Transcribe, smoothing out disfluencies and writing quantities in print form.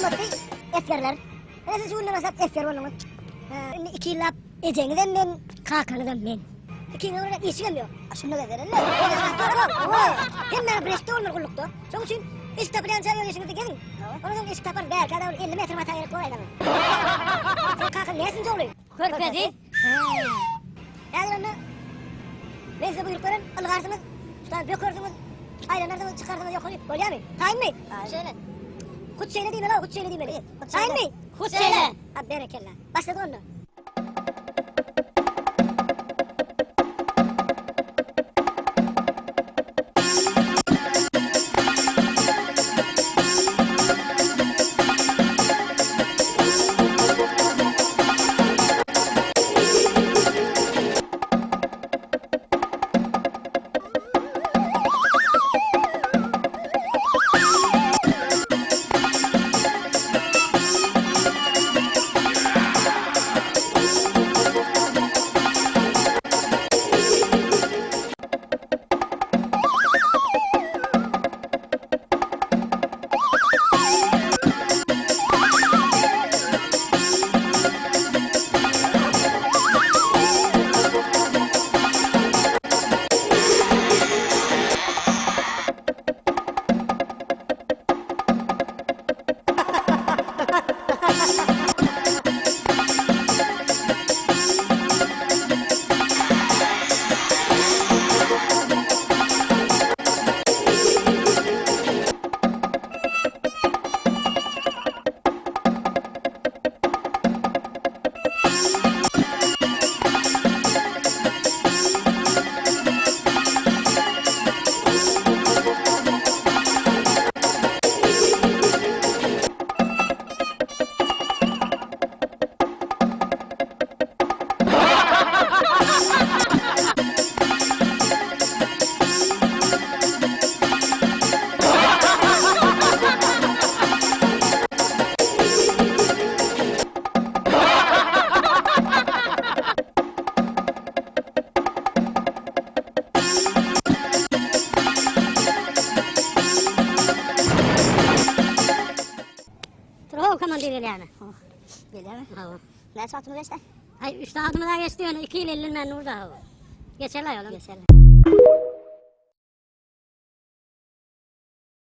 olmadı efkarlar. Siz uğurlamasap efkar olunuz. 2 yıl ecengiden men, kalkanıdan men. 2 yıl olarak iyisi gelmiyor. Şunu da verirler. Hem bana breşte olmuyor kullukta. Son için iş tapılan çağırıyor yaşınızda gelin. Onun için iş tapar belki adam 50 metre mataya koyalım. Kalkın nesince oluyor? Körpezi. Yani onu ben size buyruklarım alıkarsınız. Tutar bökürsünüz. Ayranlardan çıkarsınız yok oluyor. Oluyor mu? Tayin mi? Söyle. Kut söyle değil mi lan? Kut söyle değil mi? Tayin mi? Kut söyle. Ha berekellah. Başladı onu. Kaman değil yani. Geliyor mu? Ha. Ne saatimi geçti? Ay 3 saatimi daha geçti yani 2 yıl 50 ben orada. Geçerler oğlum. Geçerler.